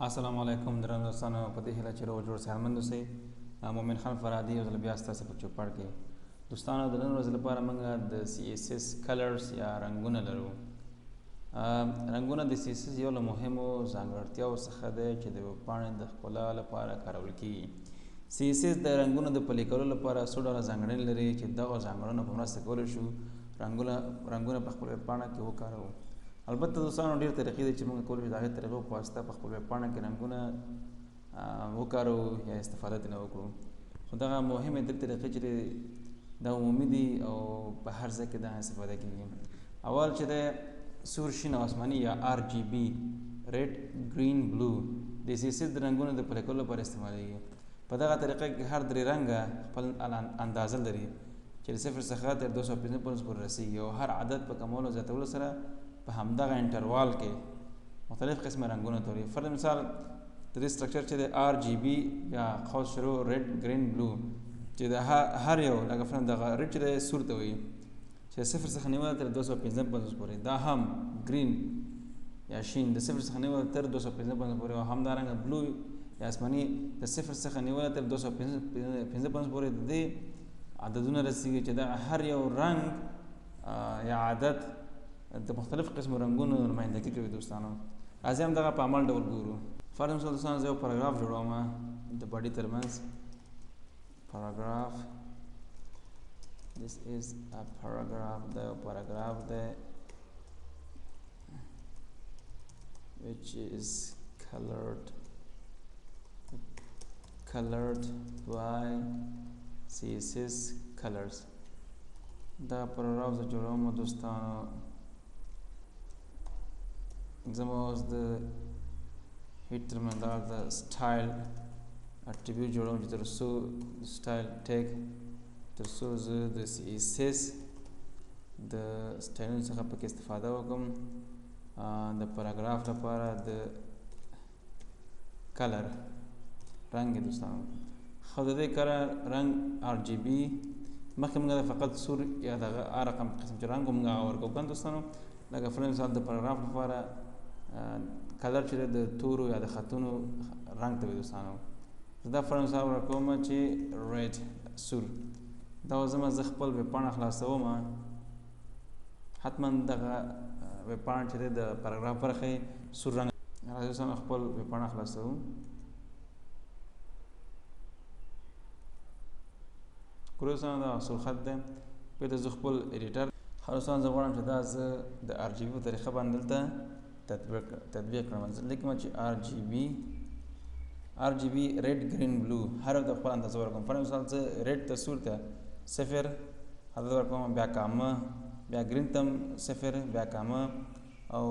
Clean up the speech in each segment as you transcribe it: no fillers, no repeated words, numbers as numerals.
السلام علیکم درنو دوستانو په دې هیله چې روغ جوړ صحتمند اوسئ. مومن خان فرادي یو ځل بیا ستاسو په چوپړ کې دوستانو د نن ورځې لپاره موږ د CSS کلرز یا رنګونه لرو. رنګونه د CSS یو له مهمو ځانګړتیاو څخه دی چې د ویبپاڼې د ښکلا لپاره کارول کیږي. CSS د رنګونو د پلي کولو لپاره څو ډوله ځانګړنې لري چې دغه ځانګړنو په مرسته کولی شو رنګونه په خپل ویبپاڼه کې وکاروو. البته دوستانو ډېر طریقې دي چې موږ کولی شو د هغې طریقو په واسطه په خپل ویبپاڼه کې رنګونه وکاروو یا استفاده ترې وکړو. خو دغه مهمې درې طریقې چې دا عمومي دي او په هر ځای کې دا استفاده کېږي. اول چې دی سور شین او آسماني یا RGB ریډ ګرین بلو د CSS د رنګونو د پلي کولو لپاره استعمالیږي. په دغه طریقه کې هر درې رنګه خپل اندازه لري چې د 0 څخه تر 255 پورې رسیږي او هر عدد په کمولو او زیاتولو سره په همدغه انټروال کې مختلف قسمه رنګونه توري. فرض مثال د دې سټرکچر چې د RGB یا قوس شروع ریډ ګرین بلو چې د هر یو لکه فرض دغه ریډ چې د سور ته وایي چې 0 څخه نیولی تر 255 پورې، دا هم ګرین یا شین د 0 څخه نیولی تر 255 پورې، او همدارنګه بلو یا آسماني د 0 څخه نیولی تر 255 پورې د دې عددونه رسیږي چې دا هر یو رنګ یا عدد د مختلف قسم رنګونو نمایندګي کوي. دوستانو راځئ هم دغه په عمل ډول ګورو. فرض مثال دوستانو زه یو پاراګراف جوړوم د باډي ترمنځ. پاراګراف this is a paragraph دا یو پاراګراف دی which is colored by CSS colors. دا پاراګراف زه جوړوم دوستانو. زما اوس د هیډ ترمنځ د سټایل اټریبیوټ جوړوم چې تر څو سټایل ټیګ تر څو زه د CSS د سټایلونو څخه پکې استفاده وکړم د پاراګراف لپاره د کلر رنګ. دوستانو خو د دې کلر رنګ RGB مخکې موږ فقط سور یا دغه رقم قسم چې رنګ موږ هغه ورکوو کنه دوستانو. لکه فرض مثال د پاراګراف لپاره کلر چې د تورو یا د خطونو رنګ ته وي. دوستانو دا فرض مثال ورکوم چې ریډ سور. دا زه خپل ویبپاڼه خلاصوم، حتما دغه ویبپاڼه چې د پاراګراف برخه سور رنګ. راځئ دوستانو خپل ویبپاڼه خلاصوو. دوستانو دا سور خط دی. بیا زه خپل ایډیټر خلاصوم. زه غواړم چې دا زه د RGB په طریقه باندې دلته تطبیق کړم. زه لیکم چې RGB ریډ ګرین بلو هر یو د خپل اندازه ورکوم. فرض مثال زه ریډ ته سور ته 0 عدد ورکوم، بیا کامه، بیا ګرین ته 0، بیا کامه، او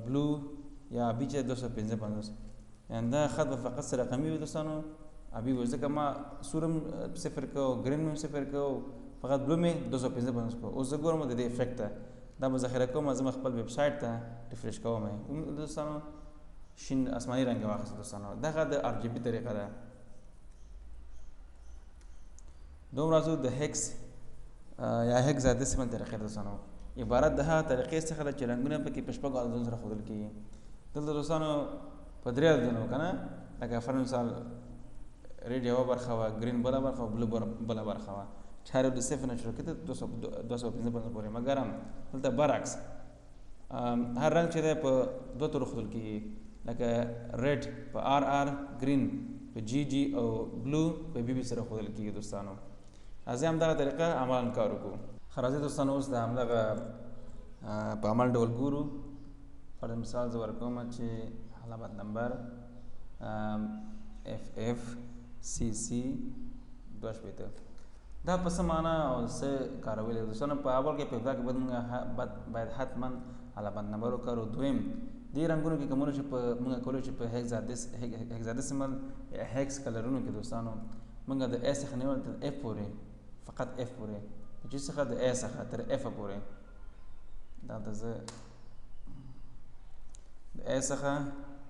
بلو یا ابي چې 255. یعنې دا خط به فقط سره رقمي وي دوستانو. ابي به ځکه ما سور هم 0 کو، ګرین هم 0 کو، فقط بلو مې 255 کو. اوس زه ګورم د دې افیکټ ته دا به ذخیره کوم. زه خپل ویب سایټ ته ریفریش کوم. دوستانو شین آسماني رنګ واخیست. دوستانو دغه د RGB طریقه ده. دومره زه د هیکس یا هیکزادیسیمل طریقې دوستانو عبارت د هغه طریقې څخه ده چې رنګونه پکې په شپږو عددونو سره ښودل کېږي. دلته دوستانو په درې عددونو که نه، لکه فرض مثال ریډ یوه برخه وه، ګرین بله برخه وه، بلو بله برخه وه، چې هر یو د 0 نه شروع کېده 255 پورې. مګر هم دلته برعکس هر رنګ چې دی په دوه تورو ښودل کېږي، لکه ریډ په RR، ګرین په GG او بلو په BB سره ښودل کېږي. دوستانو راځئ همدغه طریقه عملاً کار وکړو. راځئ دوستانو اوس د همدغه په عمل ډول ګورو. فرض مثال زه ورکوم چې علامت نمبر FFCC 2 دا په څه معنا او څه کارول دي دوستانو. په اول کې په ابتدا کې باید حتما علامت نمبر وکړو. دویم دې رنګونو کې کومونه چې موږ کولی شو په هیکزادیسیمل یا هیکس کلرونو کې دوستانو موږ د A څخه نیول تر F پورې، فقط F پورې، G څخه د A څخه تر F پورې، دلته زه د A څخه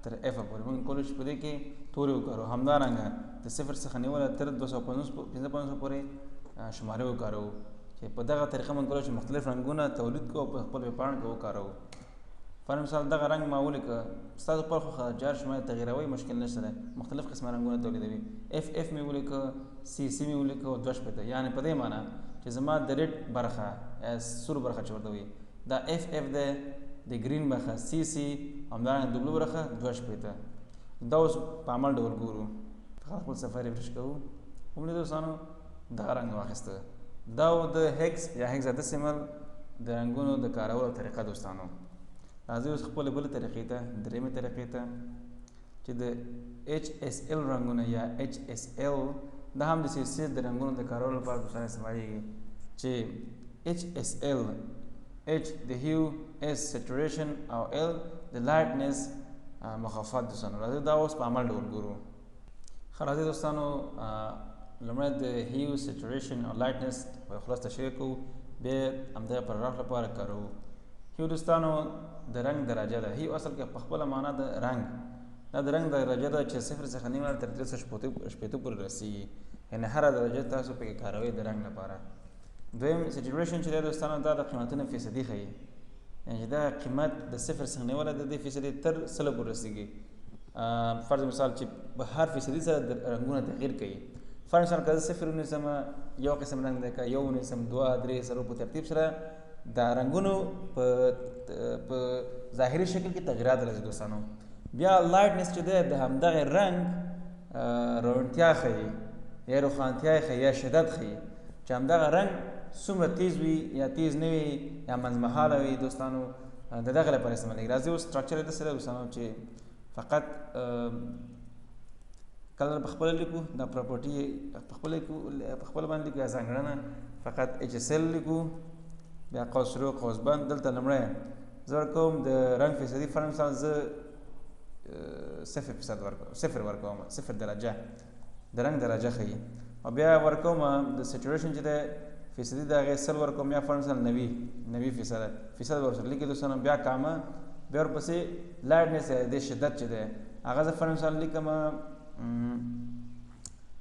تر F پورې موږ کولی شو په دې کې تورې وکړو. همدارنګه د 0 څخه نیول تر 255 پورې شمارې وکاروو چې په دغه طریقه موږ کولی شو مختلف رنګونه تولید کړو او په خپل ویبپاڼه کې وکاروو. فر مثال دغه رنګ ما ولیکه ستاسو پر خو جار شمه تغیروي مشکل نشته ده مختلف قسمه رنګونه تولیدوي اف اف می ولیکه سی سی می ولیکه او 2 پته یعنی په دې معنی چې زما د ریډ برخه سور برخه چورته وي دا اف اف ده د گرین برخه سی سی همدارنګه د بلو برخه 2 پته دا اوس په عمل ډول ګورو خپل سفر ریفرش کوو ومنه دوستانو دا رنګ واخیسته دا د هیکس یا هیکسادیسیمل د رنګونو د کارولو طریقه دوستانو راځي اوس خپل بل طریقې ته درېمه طریقې ته چې د ایچ اس ال رنګونه یا ایچ اس ال دا هم د سی د رنګونو د کارولو لپاره دوستانو استعمالېږي چې ایچ اس ال ایچ د هیو اس سیچوریشن او ال د لایټنس مخافات دوستانو راځي دا اوس په عمل ډول ګورو راځي دوستانو لمړی د هیو سیچوریشن او لایټنس په خلاص تشریح کوو بیا همدغه پاراګراف لپاره کاروو هیو دوستانو د رنګ درجه ده هیو اصل کې په خپله معنا د رنګ دا د رنګ درجه ده چې 0 څخه نیمه تر 360 پورې رسیږي یعنې هره درجه تاسو پکې کاروئ د رنګ لپاره دویم سیچوریشن چې دی دوستانو دا د قیمتونو فیصدي ښیي یعنې چې دا قیمت د 0 څخه نیولی د دې فیصدي تر 100 پورې رسیږي فرض مثال چې په هر فیصدي سره د رنګونه تغییر کوي فرض مثال که زه 0 ونیسم یو قسم رنګ دی که یو ونیسم 2 3 سره په ترتیب سره د رنګونو په ظاهري شکل کې تغیرات راځي دوستانو بیا لایټنس چې دی د همدغه رنګ روڼتیا ښیي یا روښانتیا یې ښیي یا شدت ښیي چې همدغه رنګ څومره تیز وي یا تیز نه وي یا منځمهاله وي دوستانو د دغه لپاره استعمالېږي راځي اوس سټرکچر یې داسې دی دوستانو چې فقط کلر په خپله لیکو دا پراپرټي په خپله باندې لیکو یا ځانګړنه فقط ایچ اس ال لیکو بیا قوس شروع قوس بند دلته لومړی زه ورکوم د رنګ فیصدي فرض مثال زه 0% ورکوم 0 درجه د رنګ درجه ښیي او بیا ورکوم د سیچوریشن چې دی فیصدي د هغې 100 ورکوم یا فرض مثال 90% فیصد ورسره لیکي دوستانو بیا کامه بیا ورپسې لایټنس د شدت چې دی هغه زه فرض مثال لیکم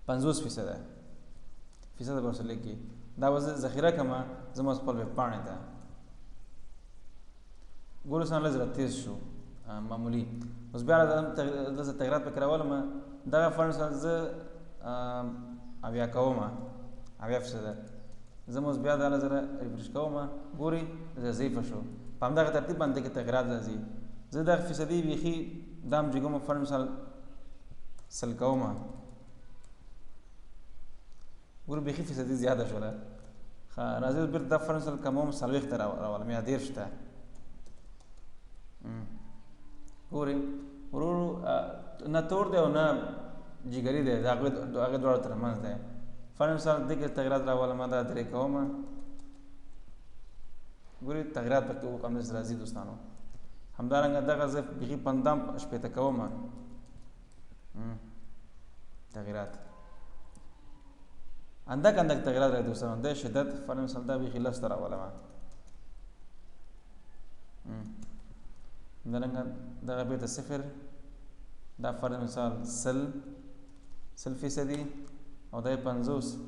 50% فیصد ورسره لیکي دا به زه ذخیره کړم زما خپل ویب پاڼې ته ګورو سره لږ تیز شو معمولي اوس بیا دلته تغیرات پکې راولم دغه فرض مثال زه 80 کوم 80% زه اوس بیا دا زره ریفرش کوم ګوري ضعیفه شو په همدغه ترتیب باندې کې تغیرات راځي زه دغه فیصدي بیخي دام جګوم فرض مثال 100 کوم ګورو بیخي فیصدي زیاده شوله راځي اوس بېرته دا فرض مثال کموم 40 ته راولم یا 10 ته ګوري ورو نه تور دی او نه جګري دی د هغې دواړو تر منځ دی فرض مثال دې کې تغیرات راولم دا 3 کوم ګوري تغیرات پکې همداسې راځي دوستانو همدارنګه دغه زه بیخي 15 کوم تغیرات اندک تغیرات راځي دوستانو د شدت فرض مثال دا بیخي 10 ته راولم همدارنګه دغه بېرته 0 دا فرض مثال 100% او دا 50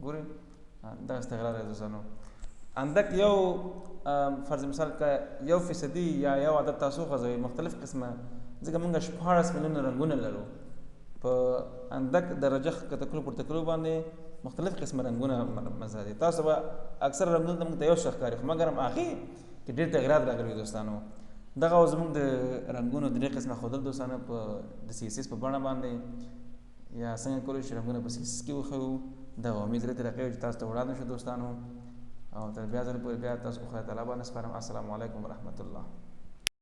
ګورئ دغه تغیرات راځي دوستانو اندک یو فرض مثال که 1% یا یو عدد تاسو خوځوئ مختلف قسمه ځکه موږ 14 میلیونه رنګونه لرو په اندک درجه ښکته کړو پورته کړو باندې مختلف قسمه رنګونه مزه دي تاسو به اکثر رنګونه ته موږ ته یو شی ښکاري خو مګر هم هغې کې ډېر تغیرات راغلي دوستانو دغه زموږ د رنګونو درې قسمه ښودل دوستانو په د سی اس اس په بڼه باندې یا څنګه کولی شي رنګونه په سی اس اس کې وښیو دغه امید لري طریقې چې تاسو ته وړاندې شو دوستانو او تر بیا ځل پورې بیا تاسو خدای تعالی باندې سپارم السلام علیکم ورحمت الله